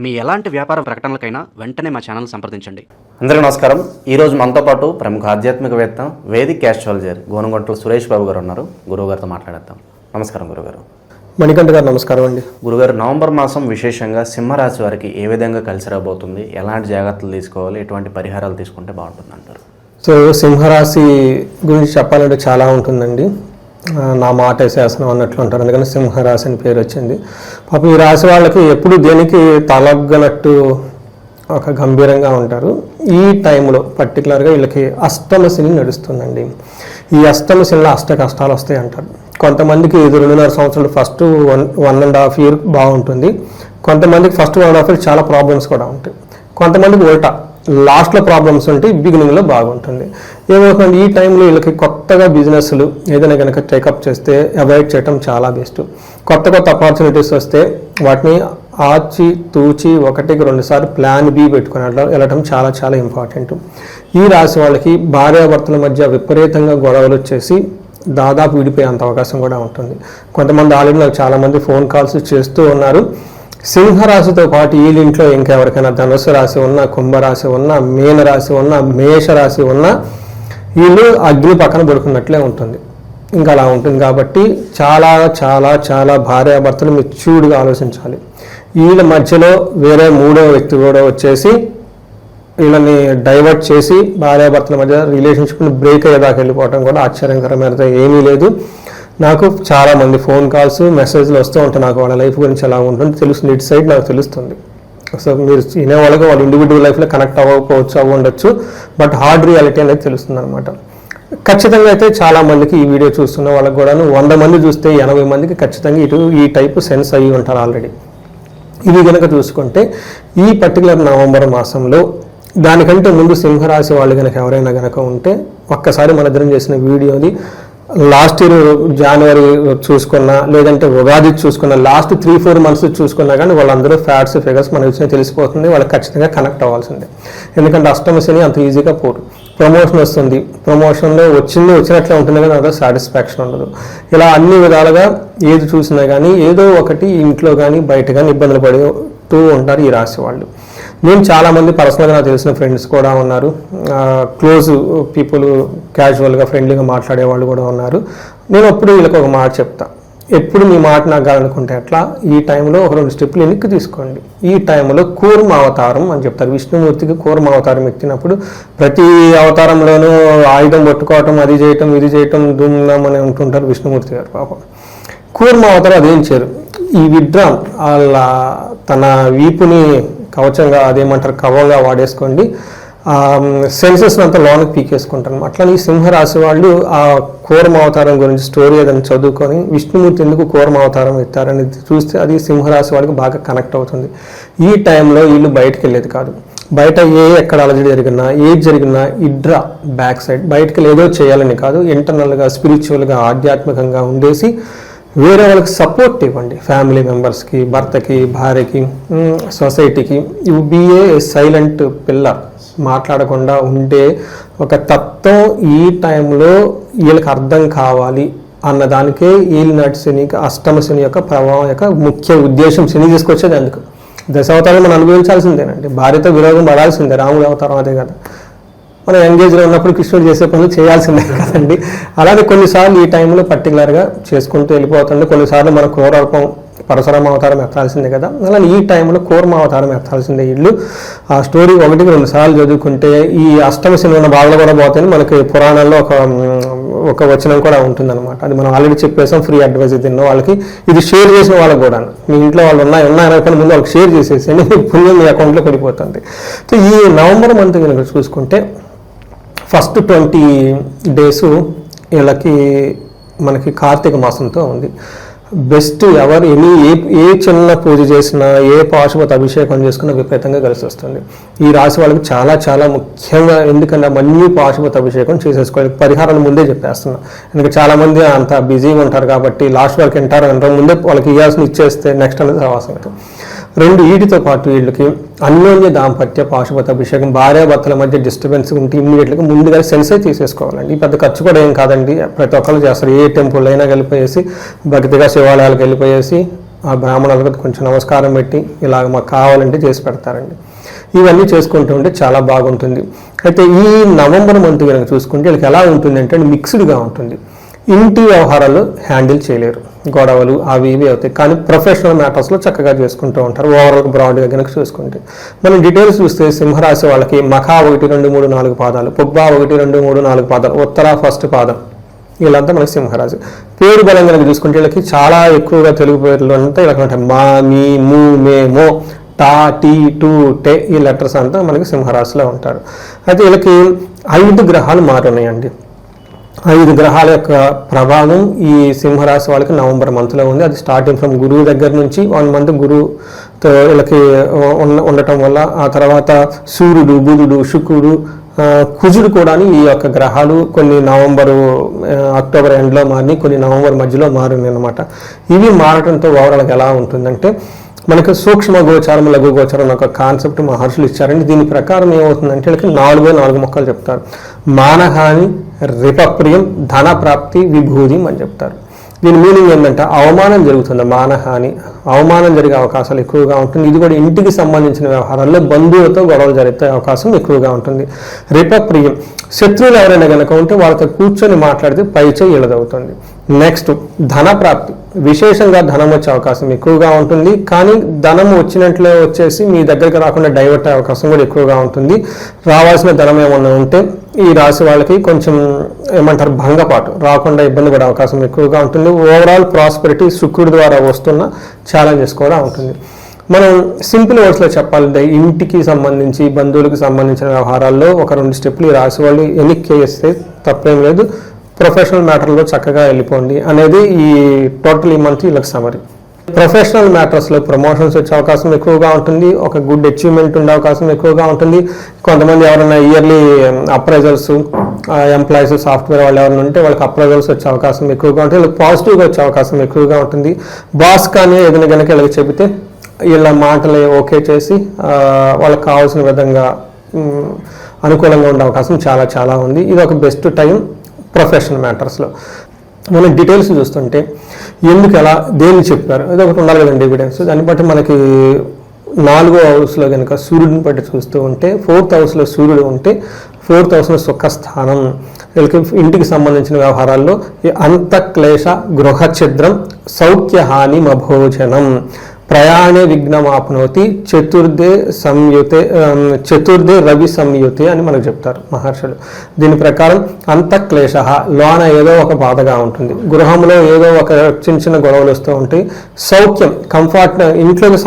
మీ ఎలాంటి వ్యాపార ప్రకటనలకైనా వెంటనే మా ఛానల్ సంప్రదించండి. అందరికీ నమస్కారం. ఈరోజు మనతో పాటు ప్రముఖ ఆధ్యాత్మికవేత్త వేదిక్ ఆస్ట్రాలజర్ గోనగంట్ల సురేష్ బాబు గారు ఉన్నారు. గురువుగారితో మాట్లాడేద్దాం. నమస్కారం గురుగారు. మణికంఠ గారు నమస్కారం అండి. గురుగారు, నవంబర్ మాసం విశేషంగా సింహరాశి వారికి ఏ విధంగా కలిసి రాబోతుంది, ఎలాంటి జాగ్రత్తలు తీసుకోవాలి, ఎటువంటి పరిహారాలు తీసుకుంటే బాగుంటుంది అంటారు? సో సింహరాశి గురించి చెప్పాలంటే చాలా ఉంటుందండి. నా మాట శాసనం అన్నట్లు ఉంటారు, అందుకని సింహరాశి అని పేరు వచ్చింది. పాపం ఈ రాశి వాళ్ళకి ఎప్పుడు దేనికి తలగ్గనట్టు ఒక గంభీరంగా ఉంటారు. ఈ టైంలో పర్టికులర్గా వీళ్ళకి అష్టమ శని నడుస్తుందండి. ఈ అష్టమ శనిలో అష్ట కష్టాలు వస్తాయి అంటారు. కొంతమందికి ఇది 2.5 సంవత్సరాలు ఫస్ట్ 1.5 year బాగుంటుంది. కొంతమందికి ఫస్ట్ 1.5 year చాలా ప్రాబ్లమ్స్ కూడా ఉంటాయి. కొంతమందికి ఉల్టా లాస్ట్లో ప్రాబ్లమ్స్ ఉంటాయి, బిగినింగ్లో బాగుంటుంది. ఏమవుతుంది, ఈ టైంలో వీళ్ళకి కొత్తగా బిజినెస్లు ఏదైనా కనుక టేకప్ చేస్తే అవాయిడ్ చేయడం చాలా బెస్ట్. కొత్త ఆపర్చునిటీస్ వస్తే వాటిని ఆచి తూచి 1-2 సార్లు ప్లాన్ బి పెట్టుకుని వెళ్ళటం చాలా చాలా ఇంపార్టెంట్. ఈ రాశి వాళ్ళకి భార్యాభర్తల మధ్య విపరీతంగా గొడవలు వచ్చేసి దాదాపు విడిపోయేంత అవకాశం కూడా ఉంటుంది. కొంతమంది ఆల్రెడీ నాకు చాలామంది ఫోన్ కాల్స్ చేస్తూ ఉన్నారు. సింహరాశితో పాటు వీళ్ళ ఇంట్లో ఇంకెవరికైనా ధనుసు రాశి ఉన్నా, కుంభరాశి ఉన్నా, మీన రాశి ఉన్నా, మేషరాశి ఉన్నా వీళ్ళు అగ్ని పక్కన పడుకున్నట్లే ఉంటుంది. ఇంకా అలా ఉంటుంది. కాబట్టి చాలా చాలా చాలా భార్యాభర్తలు మెచ్యూర్డ్గా ఆలోచించాలి. వీళ్ళ మధ్యలో వేరే మూడో వ్యక్తి కూడా వచ్చేసి వీళ్ళని డైవర్ట్ చేసి భార్యాభర్తల మధ్య రిలేషన్షిప్ని బ్రేక్ అయ్యేదాకా వెళ్ళిపోవడం కూడా ఆశ్చర్యకరమైనది ఏమీ లేదు. నాకు చాలామంది ఫోన్ కాల్స్, మెసేజ్లు వస్తూ ఉంటాయి. నాకు వాళ్ళ లైఫ్ గురించి ఎలా ఉంటుంది తెలుస్తుంది. ఇటు సైడ్ నాకు తెలుస్తుంది. సో మీరు వినేవాళ్ళకి వాళ్ళ ఇండివిజువల్ లైఫ్లో కనెక్ట్ అవ్వకపోవచ్చు, బట్ హార్డ్ రియాలిటీ అనేది తెలుస్తుంది అనమాట. ఖచ్చితంగా అయితే చాలామందికి ఈ వీడియో చూస్తున్న వాళ్ళకి కూడా 100 మంది చూస్తే 80 మందికి ఖచ్చితంగా ఈ టైపు సెన్స్ అయ్యి ఉంటారు ఆల్రెడీ. ఇది కనుక చూసుకుంటే ఈ పర్టికులర్ నవంబర్ మాసంలో దానికంటే ముందు సింహరాశి వాళ్ళు కనుక ఎవరైనా కనుక ఉంటే ఒక్కసారి మన ఇద్దరం చేసిన వీడియోని లాస్ట్ ఇయర్ జనవరి చూసుకున్నా, లేదంటే ఉగాది చూసుకున్నా, లాస్ట్ 3-4 months చూసుకున్నా కానీ వాళ్ళందరూ ఫ్యాట్స్ ఫిగర్స్ మనకు వచ్చినా తెలిసిపోతుంది. వాళ్ళకి ఖచ్చితంగా కనెక్ట్ అవ్వాల్సిందే. ఎందుకంటే అష్టమ శని అంత ఈజీగా పోరు. ప్రమోషన్ వస్తుంది, ప్రమోషన్లో వచ్చినట్లే ఉంటుంది కానీ అదో సాటిస్ఫాక్షన్ ఉండదు. ఇలా అన్ని విధాలుగా ఏది చూసినా కానీ ఏదో ఒకటి ఇంట్లో కానీ బయట కానీ ఇబ్బందులు పడుతూ ఉంటారు ఈ రాశి వాళ్ళు. నేను చాలామంది పర్సనల్గా నాకు తెలిసిన ఫ్రెండ్స్ కూడా ఉన్నారు, క్లోజ్ పీపుల్, క్యాజువల్గా ఫ్రెండ్లీగా మాట్లాడే వాళ్ళు కూడా ఉన్నారు. నేను అప్పుడు వీళ్ళకి ఒక మాట చెప్తా, ఎప్పుడు మీ మాట నాకు కావాలనుకుంటే అట్లా ఈ టైంలో ఒక 2 స్టెప్లు వెనక్కి తీసుకోండి. ఈ టైంలో కూర్మ అవతారం అని చెప్తారు. విష్ణుమూర్తికి కూర్మ అవతారం ఎత్తినప్పుడు ప్రతి అవతారంలోనూ ఆయుధం పట్టుకోవటం, అది చేయటం, ఇది చేయటం, దుమ్నం అని ఉంటుంటారు విష్ణుమూర్తి గారు. పాపం కూర్మ అవతారం అదేం చేయరు. ఈ విడ్రాన్ వాళ్ళ తన వీపుని కవచంగా, అదేమంటారు, కవంగా వాడేసుకోండి. సెన్సెస్ అంతా లోనికి పీకేసుకుంటారు. అట్లా ఈ సింహరాశి వాళ్ళు ఆ కూర్మ అవతారం గురించి స్టోరీ ఏదైనా చదువుకొని విష్ణుమూర్తి ఎందుకు కూర్మ అవతారం ఎత్తారని చూస్తే అది సింహరాశి వాళ్ళకి బాగా కనెక్ట్ అవుతుంది. ఈ టైంలో వీళ్ళు బయటకు వెళ్ళేది కాదు. బయట ఎక్కడ అలజడి జరిగినా, ఏది జరిగినా ఇడ్రా బ్యాక్ సైడ్ బయటకు ఏదో చేయాలని కాదు, ఇంటర్నల్గా స్పిరిచువల్గా ఆధ్యాత్మికంగా ఉండేసి వేరే వాళ్ళకి సపోర్ట్ ఇవ్వండి. ఫ్యామిలీ మెంబర్స్కి, భర్తకి, భార్యకి, సొసైటీకి. You be a silent pillar. మాట్లాడకుండా ఉండే ఒక తత్వం ఈ టైంలో వీళ్ళకి అర్థం కావాలి అన్నదానికే ఈలినాటి శని, అష్టమ శని యొక్క ప్రభావం యొక్క ముఖ్య ఉద్దేశం. శని తీసుకొచ్చేది అందుకు. దశావతారం మనం అనుభవించాల్సిందేనండి. భార్యతో విరోధం పడాల్సిందే. రాముడి అవతారం అదే కదా. మనం ఎంగేజ్లో ఉన్నప్పుడు కృష్ణుడు చేసే పనులు చేయాల్సిందే కదండి. అలాగే కొన్నిసార్లు ఈ టైంలో పర్టికులర్గా చేసుకుంటూ వెళ్ళిపోతుంది. కొన్నిసార్లు మన క్రూరూపం పరశురామ అవతారం ఎత్తాల్సిందే కదా. అలానే ఈ టైంలో కూర్మ అవతారం ఎత్తాల్సిందే వీళ్ళు. ఆ స్టోరీ 1-2 సార్లు చదువుకుంటే ఈ అష్టమ శని ఉన్న బాధలు కూడా పోతాయని మనకి పురాణాల్లో ఒక వచనం కూడా ఉంటుందన్నమాట. అది మనం ఆల్రెడీ చెప్పేసాం. ఫ్రీ అడ్వైజ్ తిన్న వాళ్ళకి ఇది షేర్ చేసిన వాళ్ళకి కూడా, మీ ఇంట్లో వాళ్ళు ఉన్నాయనుకున్న ముందు వాళ్ళకి షేర్ చేసేసి పుణ్యం మీ అకౌంట్లో పడిపోతుంది. సో ఈ నవంబర్ మంత్ కనుక చూసుకుంటే ఫస్ట్ 20 days వీళ్ళకి మనకి కార్తీక మాసంతో ఉంది. బెస్ట్ ఎవరు ఏ చిన్న పూజ చేసినా, ఏ పాశుపత అభిషేకం చేసుకున్నా విపరీతంగా కలిసి వస్తుంది. ఈ రాశి వాళ్ళకి చాలా చాలా ముఖ్యంగా, ఎందుకంటే మళ్ళీ పాశుపత అభిషేకం చేసేసుకోవాలి. పరిహారాలు ముందే చెప్పేస్తున్నా, ఎందుకంటే చాలామంది అంత బిజీగా ఉంటారు కాబట్టి లాస్ట్ వరకు వింటారు ముందే వాళ్ళకి ఇవ్వాల్సిన ఇచ్చేస్తే నెక్స్ట్ అనేది అవసరం. 2 వీటితో పాటు వీళ్ళకి అన్యోన్య దాంపత్య పాశుపత అభిషేకం, భార్యాభర్తల మధ్య డిస్టర్బెన్స్ ఉంటే ఇమ్మీడియట్గా ముందుగా సెన్సే తీసేసుకోవాలండి. పెద్ద ఖర్చు కూడా ఏం కాదండి, ప్రతి ఒక్కరు చేస్తారు. ఏ టెంపుల్ అయినా వెళ్ళిపోయేసి భక్తిగా శివాలయాలకు వెళ్ళిపోయేసి ఆ బ్రాహ్మణులకు కొంచెం నమస్కారం పెట్టి ఇలాగ మాకు కావాలంటే చేసి పెడతారండి. ఇవన్నీ చేసుకుంటూ ఉంటే చాలా బాగుంటుంది. అయితే ఈ నవంబర్ మంత్ కనుక చూసుకుంటే వీళ్ళకి ఎలా ఉంటుంది అంటే మిక్స్డ్గా ఉంటుంది. ఇంటి వ్యవహారాలు హ్యాండిల్ చేయలేరు, గొడవలు అవి ఇవి అవుతాయి. కానీ ప్రొఫెషనల్ మ్యాటర్స్లో చక్కగా చేసుకుంటూ ఉంటారు. ఓవరాల్ బ్రాడ్గా కనుక చూసుకుంటే మనం డీటెయిల్స్ చూస్తే సింహరాశి వాళ్ళకి మఖా 1, 2, 3, 4 పాదాలు, పుబ్బా 1, 2, 3, 4 పాదాలు, ఉత్తర ఫస్ట్ పాదం, వీళ్ళంతా మనకి సింహరాశి. పేరు బలం కనుక చూసుకుంటే వీళ్ళకి చాలా ఎక్కువగా తెలుగు పేర్లు అంతా ఇలా ఉంటాయి. మా, మీ, ము, మే, మో, టా, టీ, టు, టే, ఈ లెటర్స్ అంతా మనకి సింహరాశిలో ఉంటారు. అయితే వీళ్ళకి 5 గ్రహాలు మారున్నాయండి. 5 గ్రహాల యొక్క ప్రభావం ఈ సింహరాశి వాళ్ళకి నవంబర్ మంత్లో ఉంది. అది స్టార్టింగ్ ఫ్రమ్ గురువు దగ్గర నుంచి 1 మంత్ గురువుతో వీళ్ళకి ఉండటం వల్ల, ఆ తర్వాత సూర్యుడు, బుధుడు, శుక్రుడు, కుజుడు కూడా ఈ యొక్క గ్రహాలు కొన్ని అక్టోబర్ ఎండ్లో మారి కొన్ని నవంబర్ మధ్యలో మారింది అనమాట. ఇవి మారడంతో ఓవరాల్గా ఎలా ఉంటుందంటే మనకు సూక్ష్మ గోచారం, లఘు గోచారం ఒక కాన్సెప్ట్ మహర్షులు ఇచ్చారండి. దీని ప్రకారం ఏమవుతుందంటే వీళ్ళకి 4 మొక్కలు చెప్తారు. మానహాని, రిపప్రియం, ధన ప్రాప్తి, విభూది అని చెప్తారు. దీని మీనింగ్ ఏంటంటే అవమానం జరుగుతుంది, మానహాని, అవమానం జరిగే అవకాశాలు ఎక్కువగా ఉంటుంది. ఇది కూడా ఇంటికి సంబంధించిన వ్యవహారాల్లో బంధువులతో గొడవలు జరిగే అవకాశం ఎక్కువగా ఉంటుంది. రిపప్రియం, శత్రువులు ఎవరైనా కనుక ఉంటే వాళ్ళతో కూర్చొని మాట్లాడితే పైచే ఇళ్ళదవుతుంది. నెక్స్ట్ ధన ప్రాప్తి, విశేషంగా ధనం వచ్చే అవకాశం ఎక్కువగా ఉంటుంది. కానీ ధనం వచ్చినట్లే వచ్చేసి మీ దగ్గరికి రాకుండా డైవర్ట్ అయ్యే అవకాశం కూడా ఎక్కువగా ఉంటుంది. రావాల్సిన ధనం ఏమన్నా ఉంటే ఈ రాశి వాళ్ళకి కొంచెం ఏమంటారు భంగపాటు రాకుండా ఇబ్బంది పడే అవకాశం ఎక్కువగా ఉంటుంది. ఓవరాల్ ప్రాస్పెరిటీ శుక్రుడి ద్వారా వస్తున్న ఛాలెంజెస్ కూడా ఉంటుంది. మనం సింపుల్ వర్డ్స్లో చెప్పాలంటే ఇంటికి సంబంధించి బంధువులకు సంబంధించిన వ్యవహారాల్లో ఒక 2 స్టెప్లు ఈ రాశి వాళ్ళు ఎన్నిక చేస్తే తప్పేం లేదు. ప్రొఫెషనల్ మ్యాటర్లో చక్కగా వెళ్ళిపోండి అనేది ఈ టోటల్ ఈ మంత్ వీళ్ళకి సమరీ. ప్రొఫెషనల్ మ్యాటర్స్లో ప్రమోషన్స్ వచ్చే అవకాశం ఎక్కువగా ఉంటుంది. ఒక గుడ్ అచీవ్మెంట్ ఉండే అవకాశం ఎక్కువగా ఉంటుంది. కొంతమంది ఎవరైనా ఇయర్లీ అప్రైజల్స్, ఎంప్లాయీస్, సాఫ్ట్వేర్ వాళ్ళు ఎవరైనా ఉంటే వాళ్ళకి అప్రైజల్స్ వచ్చే అవకాశం ఎక్కువగా ఉంటుంది. వీళ్ళకి పాజిటివ్గా వచ్చే అవకాశం ఎక్కువగా ఉంటుంది. బాస్ కానీ ఏదైనా కనుక వీళ్ళకి చెబితే వీళ్ళ మాటలు ఓకే చేసి వాళ్ళకి కావాల్సిన విధంగా అనుకూలంగా ఉండే అవకాశం చాలా చాలా ఉంది. ఇది ఒక బెస్ట్ టైం ప్రొఫెషనల్ మ్యాటర్స్లో. మనం డీటెయిల్స్ చూస్తుంటే ఎందుకు ఎలా దేన్ని చెప్పారు అది ఒకటి ఉండాలి కదండి ఎవిడెన్స్. దాన్ని బట్టి మనకి 4వ హౌస్లో కనుక సూర్యుడిని బట్టి చూస్తూ ఉంటే 4th హౌస్లో సూర్యుడు ఉంటే 4th హౌస్లో సుఖస్థానం. వీళ్ళకి ఇంటికి సంబంధించిన వ్యవహారాల్లో అంతఃక్లేశ గృహఛిద్రం సౌఖ్యహాని మభోజనం ప్రయాణే విఘ్నమాప్నోతి చతుర్థే రవి సంయుతే అని మనకు చెప్తారు మహర్షులు. దీని ప్రకారం అంతఃక్లేశ లోన ఏదో ఒక బాధగా ఉంటుంది, గృహంలో ఏదో ఒక చిన్న గొడవలు వస్తూ ఉంటాయి. సౌఖ్యం కంఫర్ట్, ఇంట్లోకి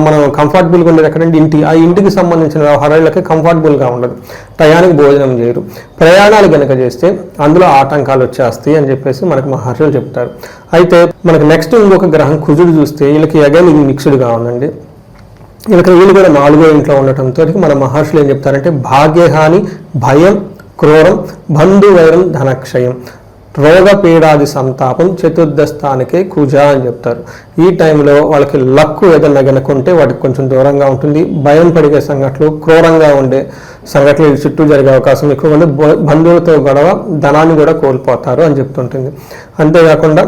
మనం కంఫర్టబుల్గా ఉండేది ఎక్కడంటే ఆ ఇంటికి సంబంధించిన వ్యవహారాలకి కంఫర్టబుల్గా ఉండదు, టయానికి భోజనం చేయరు. ప్రయాణాలు కనుక చేస్తే అందులో ఆటంకాలు వచ్చేస్తాయి అని చెప్పేసి మనకు మహర్షులు చెప్తారు. అయితే మనకు నెక్స్ట్ ఇంకొక గ్రహం కుజుడు చూస్తే వీళ్ళకి అగైన్ ఇది మిక్స్డ్గా ఉందండి. వీళ్ళు కూడా 4వ ఇంట్లో ఉండటంతో మన మహర్షులు ఏం చెప్తారంటే భాగ్యహాని, భయం, క్రూరం, బంధువైరం, ధనక్షయం, రోగపీడాది సంతాపం, చతుర్థ స్థానికే కుజ అని చెప్తారు. ఈ టైంలో వాళ్ళకి లక్కు ఏదన్నా గనుకుంటే వాటికి కొంచెం దూరంగా ఉంటుంది. భయం పడిగే సంఘటనలు, క్రూరంగా ఉండే సంఘటనలు చుట్టూ జరిగే అవకాశం ఎక్కువ ఉంది. బంధువులతో గొడవ, ధనాన్ని కూడా కోల్పోతారు అని చెప్తుంటుంది. అంతేకాకుండా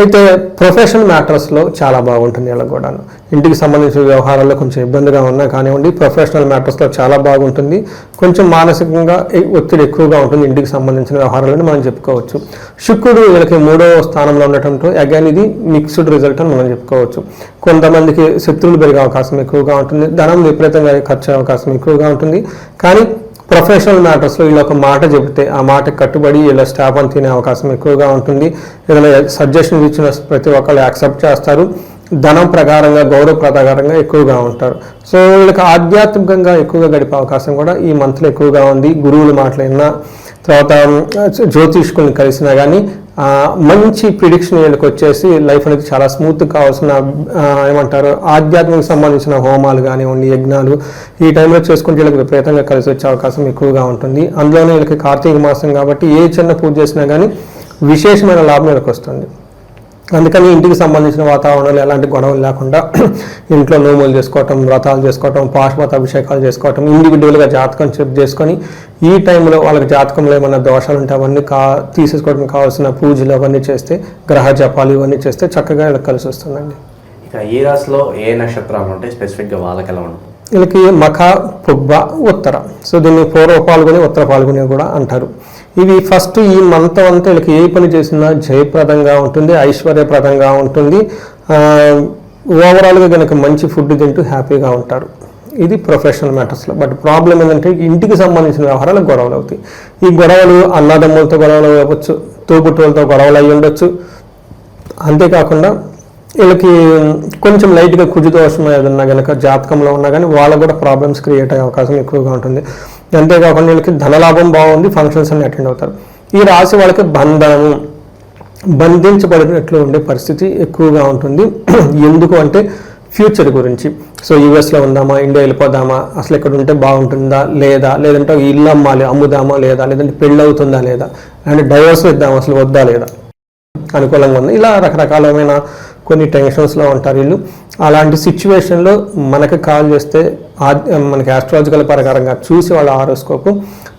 అయితే ప్రొఫెషనల్ మ్యాటర్స్లో చాలా బాగుంటుంది. ఇలా కూడా ఇంటికి సంబంధించిన వ్యవహారాల్లో కొంచెం ఇబ్బందిగా ఉన్నా కానివ్వండి, ప్రొఫెషనల్ మ్యాటర్స్లో చాలా బాగుంటుంది. కొంచెం మానసికంగా ఒత్తిడి ఎక్కువగా ఉంటుంది ఇంటికి సంబంధించిన వ్యవహారాలని మనం చెప్పుకోవచ్చు. శుక్రుడు వీళ్ళకి 3వ స్థానంలో ఉండటంతో అగైన్ ఇది మిక్స్డ్ రిజల్ట్ అని మనం చెప్పుకోవచ్చు. కొంతమందికి శత్రువులు పెరిగే అవకాశం ఎక్కువగా ఉంటుంది, ధనం విపరీతంగా ఖర్చు అయ్యే అవకాశం ఎక్కువగా ఉంటుంది. కానీ ప్రొఫెషనల్ మ్యాటర్స్లో వీళ్ళు ఒక మాట చెబితే ఆ మాటకి కట్టుబడి వీళ్ళ స్టాఫ్ అని తినే అవకాశం ఎక్కువగా ఉంటుంది. ఏదైనా సజెషన్ ఇచ్చిన ప్రతి ఒక్కళ్ళు యాక్సెప్ట్ చేస్తారు. ధనం ప్రకారంగా, గౌరవ ప్రకారంగా ఎక్కువగా ఉంటారు. సో వీళ్ళకి ఆధ్యాత్మికంగా ఎక్కువగా గడిపే అవకాశం కూడా ఈ మంత్లో ఎక్కువగా ఉంది. గురువుల మాటలైనా, తర్వాత జ్యోతిష్కుల్ని కలిసినా కానీ మంచి ప్రిడిక్షన్ వీళ్ళకి వచ్చేసి లైఫ్ అనేది చాలా స్మూత్ కావాల్సిన ఏమంటారు ఆధ్యాత్మిక సంబంధించిన హోమాలు కానివ్వండి, యజ్ఞాలు ఈ టైంలో చేసుకుంటే వీళ్ళకి విపరీతంగా కలిసి వచ్చే అవకాశం ఎక్కువగా ఉంటుంది. అందులోనే వీళ్ళకి కార్తీక మాసం కాబట్టి ఏ చిన్న పూజ చేసినా కానీ విశేషమైన లాభం వీళ్ళకి వస్తుంది. అందుకని ఇంటికి సంబంధించిన వాతావరణంలో ఎలాంటి గొడవలు లేకుండా ఇంట్లో నోములు చేసుకోవటం, వ్రతాలు చేసుకోవటం, పాశుపత అభిషేకాలు చేసుకోవటం, ఇండివిజువల్గా జాతకం చెక్ చేసుకొని ఈ టైంలో వాళ్ళకి జాతకంలో ఏమైనా దోషాలు ఉంటే అవన్నీ తీసేసుకోవడం కావాల్సిన పూజలు అవన్నీ చేస్తే, గ్రహ జపాలు ఇవన్నీ చేస్తే చక్కగా వీళ్ళకి కలిసి వస్తుందండి. ఇక ఈ రాశిలో ఏ నక్షత్రాలు ఉంటాయి, స్పెసిఫిక్గా వాళ్ళకి ఎలా ఉంటుంది? వీళ్ళకి మఖ, పుబ్బ, ఉత్తర. సో దీన్ని పూర్వ పాల్గొని ఉత్తర పాల్గొని కూడా అంటారు. ఇవి ఫస్ట్ ఈ మంత్ అంతా వీళ్ళకి ఏ పని చేసినా జయప్రదంగా ఉంటుంది, ఐశ్వర్యప్రదంగా ఉంటుంది. ఓవరాల్గా కనుక మంచి ఫుడ్ తింటూ హ్యాపీగా ఉంటారు. ఇది ప్రొఫెషనల్ మ్యాటర్స్లో. బట్ ప్రాబ్లం ఏంటంటే ఇంటికి సంబంధించిన వ్యవహారాలకు గొడవలు అవుతాయి. ఈ గొడవలు అన్నదమ్ములతో గొడవలు అవ్వచ్చు, తోబుట్టువులతో గొడవలు అయ్యి ఉండొచ్చు. అంతేకాకుండా వీళ్ళకి కొంచెం లైట్గా కుజుదోషం ఏదన్నా కనుక జాతకంలో ఉన్నా కానీ వాళ్ళకు కూడా ప్రాబ్లమ్స్ క్రియేట్ అయ్యే అవకాశం ఎక్కువగా ఉంటుంది. అంతేకాకుండా వీళ్ళకి ధనలాభం బాగుంది, ఫంక్షన్స్ అన్ని అటెండ్ అవుతారు. ఈ రాశి వాళ్ళకి బంధించబడినట్లు ఉండే పరిస్థితి ఎక్కువగా ఉంటుంది. ఎందుకు అంటే ఫ్యూచర్ గురించి. సో యూఎస్లో ఉందామా, ఇండియా వెళ్ళిపోదామా, అసలు ఇక్కడ ఉంటే బాగుంటుందా లేదా, లేదంటే ఇల్లు అమ్మాలి అమ్ముదామా లేదా, లేదంటే పెళ్ళి అవుతుందా లేదా, అంటే డైవర్స్ ఇద్దామా అసలు వద్దా లేదా, అనుకూలంగా ఉంది. ఇలా రకరకాలమైన కొన్ని టెన్షన్స్లో ఉంటారు వీళ్ళు. అలాంటి సిచ్యువేషన్లో మనకి కాల్ చేస్తే మనకి ఆస్ట్రాలజికల్ ప్రకారంగా చూసి వాళ్ళ హారోస్కోప్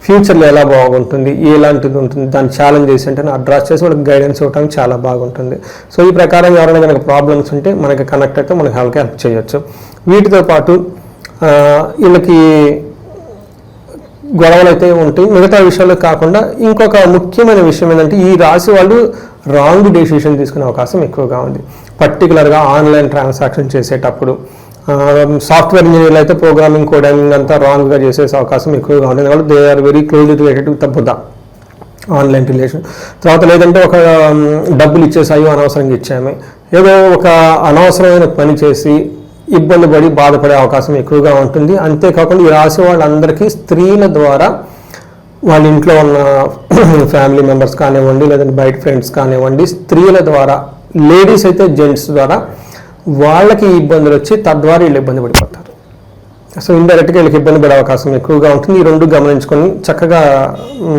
ఫ్యూచర్లో ఎలా బాగుంటుంది, ఎలాంటిది ఉంటుంది, దాన్ని ఛాలెంజ్ చేసి అంటే అడ్రస్ చేసి వాళ్ళకి గైడెన్స్ ఇవ్వడానికి చాలా బాగుంటుంది. సో ఈ ప్రకారం ఎవరైనా కనుక ప్రాబ్లమ్స్ ఉంటే మనకి కనెక్ట్ అయితే మనకి హెల్ప్ చేయొచ్చు. వీటితో పాటు వీళ్ళకి గొడవలు అయితే ఉంటాయి. మిగతా విషయాలు కాకుండా ఇంకొక ముఖ్యమైన విషయం ఏంటంటే ఈ రాశి వాళ్ళు రాంగ్ డెసిషన్ తీసుకునే అవకాశం ఎక్కువగా ఉంది. పర్టికులర్గా ఆన్లైన్ ట్రాన్సాక్షన్ చేసేటప్పుడు సాఫ్ట్వేర్ ఇంజనీర్లు అయితే ప్రోగ్రామింగ్ కోడింగ్ అంతా రాంగ్గా చేసే అవకాశం ఎక్కువగా ఉంటుంది. ఎందుకంటే they are very closely related with బుద్ధ ఆన్లైన్ రిలేషన్. తర్వాత లేదంటే ఒక డబ్బులు ఇచ్చేసాయో అనవసరంగా ఇచ్చామే, ఏదో ఒక అనవసరమైన పని చేసి ఇబ్బంది పడి బాధపడే అవకాశం ఎక్కువగా ఉంటుంది. అంతేకాకుండా ఈ రాశి వాళ్ళందరికీ స్త్రీల ద్వారా వాళ్ళ ఇంట్లో ఉన్న ఫ్యామిలీ మెంబర్స్ కానివ్వండి, లేదంటే బయట ఫ్రెండ్స్ కానివ్వండి, స్త్రీల ద్వారా, లేడీస్ అయితే జెంట్స్ ద్వారా వాళ్ళకి ఇబ్బందులు వచ్చి తద్వారా వీళ్ళు ఇబ్బంది పడిపోతారు. సో ఇండైరెక్ట్గా వీళ్ళకి ఇబ్బంది పడే అవకాశం ఎక్కువగా ఉంటుంది. ఈ రెండు గమనించుకొని చక్కగా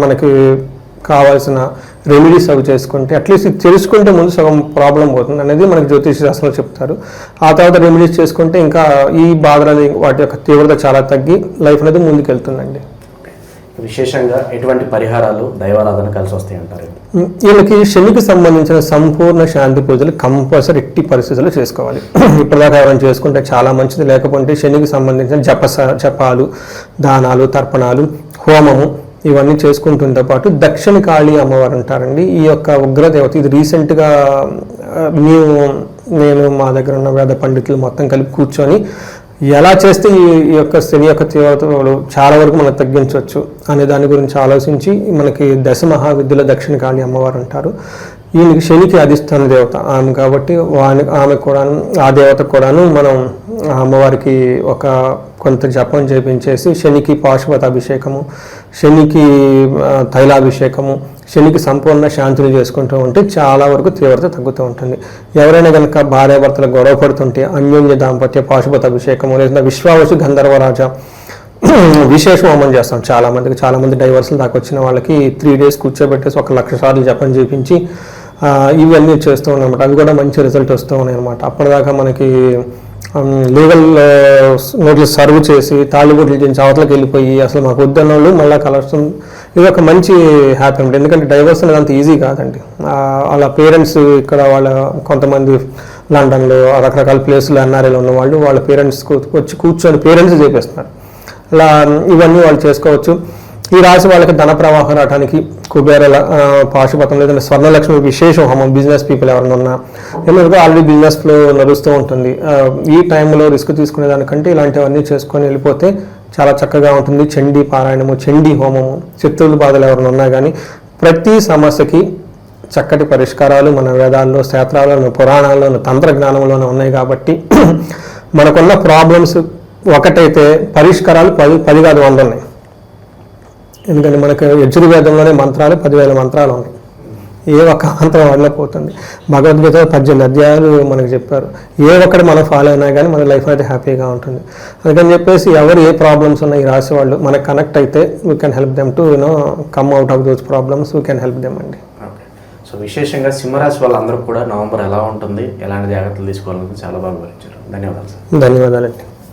మనకి కావాల్సిన రెమెడీస్ అవి చేసుకుంటే అట్లీస్ట్ తెలుసుకుంటే ముందు సగం ప్రాబ్లం పోతుంది అనేది మనకి జ్యోతిష శాస్త్రంలో చెప్తారు. ఆ తర్వాత రెమెడీస్ చేసుకుంటే ఇంకా ఈ బాధలు వాటి యొక్క తీవ్రత చాలా తగ్గి లైఫ్ అనేది ముందుకెళ్తుందండి. విశేషంగా ఎటువంటి పరిహారాలు, దైవారాధన కలిసి వస్తాయి అంటారు? వీళ్ళకి శనికి సంబంధించిన సంపూర్ణ శాంతి పూజలు కంపల్సరీ ఎట్టి పరిస్థితుల్లో చేసుకోవాలి. ఇప్పటిదాకా ఎవరైనా చేసుకుంటే చాలా మంచిది. లేకపోతే శనికి సంబంధించిన జపాలు, దానాలు, తర్పణాలు, హోమము ఇవన్నీ చేసుకుంటుంతో పాటు దక్షిణ కాళీ అమ్మవారు అంటారండి. ఈ యొక్క ఉగ్రదేవత ఇది రీసెంట్గా నేను మా దగ్గర ఉన్న వేద పండితులు మొత్తం కలిపి కూర్చొని ఎలా చేస్తే ఈ యొక్క శని యొక్క తీవ్రతలు చాలా వరకు మనం తగ్గించవచ్చు అనే దాని గురించి ఆలోచించి మనకి దశ మహావిద్యుల దక్షిణ కాళీ అమ్మవారు అంటారు. ఈయనకి శనికి అధిష్టాన దేవత ఆమె కాబట్టి ఆమె కూడాను, ఆ దేవత కూడాను మనం అమ్మవారికి ఒక కొంత జపం చేపించేసి శనికి పాశుపత అభిషేకము, శనికి తైలాభిషేకము, శనికి సంపూర్ణ శాంతిని చేసుకుంటూ ఉంటే చాలా వరకు తీవ్రత తగ్గుతూ ఉంటుంది. ఎవరైనా కనుక భార్యాభర్తలు గొడవ పడుతుంటే అన్యోన్య దాంపత్య పాశుపత అభిషేకము, లేదా విశ్వావసు గంధర్వరాజ విశేష హోమం చేస్తాం. చాలామంది డైవర్స్లు దాకా వచ్చిన వాళ్ళకి 3 days కూర్చోబెట్టేసి 1,00,000 సార్లు జపం చేయించి ఇవన్నీ చేస్తూ ఉన్నాయన్నమాట. అవి కూడా మంచి రిజల్ట్ వస్తూ ఉన్నాయి అనమాట. అప్పటిదాకా మనకి లీగల్ నోటీస్ సర్వ్ చేసి తాళిబొట్లు చేసి అవతలకి వెళ్ళిపోయి అసలు మాకు వద్దన్న వాళ్ళు మళ్ళీ కలుస్తుంది. ఇది ఒక మంచి హ్యాపీ ఉంటుంది. ఎందుకంటే డైవర్స్ అనేది అంత ఈజీ కాదండి. వాళ్ళ పేరెంట్స్ ఇక్కడ వాళ్ళ కొంతమంది లండన్లో రకరకాల ప్లేసులు ఎన్ఆర్ఐలో ఉన్న వాళ్ళు వాళ్ళ పేరెంట్స్ వచ్చి కూర్చొని పేరెంట్స్ చేపిస్తున్నారు. అలా ఇవన్నీ వాళ్ళు చేసుకోవచ్చు. ఈ రాశి వాళ్ళకి ధన ప్రవాహం రావడానికి కుబేర పాశుపతం లేదంటే స్వర్ణలక్ష్మి విశేష హోమం, బిజినెస్ పీపుల్ ఎవరైనా ఉన్నా, ఎందుకంటే ఆల్రెడీ బిజినెస్ ఫ్లో నడుస్తూ ఉంటుంది. ఈ టైంలో రిస్క్ తీసుకునే దానికంటే ఇలాంటివన్నీ చేసుకొని వెళ్ళిపోతే చాలా చక్కగా ఉంటుంది. చండీ పారాయణము, చండీ హోమము, శత్రువుల బాధలు ఎవరైనా ఉన్నా కానీ ప్రతి సమస్యకి చక్కటి పరిష్కారాలు మన వేదాల్లో, శాస్త్రాల్లో, పురాణాల్లోనూ, తంత్రజ్ఞానంలోనూ ఉన్నాయి. కాబట్టి మనకున్న ప్రాబ్లమ్స్ ఒకటైతే పరిష్కారాలు 10 కాదు 100 ఉన్నాయి. ఎందుకంటే మనకు యజుర్వేదంలోనే మంత్రాలు 10,000 మంత్రాలు ఉన్నాయి. ఏ ఒక్క మంత్రం వాడినా పోతుంది. భగవద్గీత 18 అధ్యాయాలు మనకు చెప్పారు. ఏ ఒక్కటి మనం ఫాలో అయినా కానీ మన లైఫ్ అయితే హ్యాపీగా ఉంటుంది. అందుకని చెప్పేసి ఎవరు ఏ ప్రాబ్లమ్స్ ఉన్నాయి ఈ రాశి వాళ్ళు మనకు కనెక్ట్ అయితే we can help them to come out of those problems. We can help them అండి. సో విశేషంగా సింహరాశి వాళ్ళందరూ కూడా నవంబర్ ఎలా ఉంటుంది, ఎలాంటి జాగ్రత్తలు తీసుకోవాలని చాలా బాగా వివరించారు. ధన్యవాదాలు సార్. ధన్యవాదాలండి.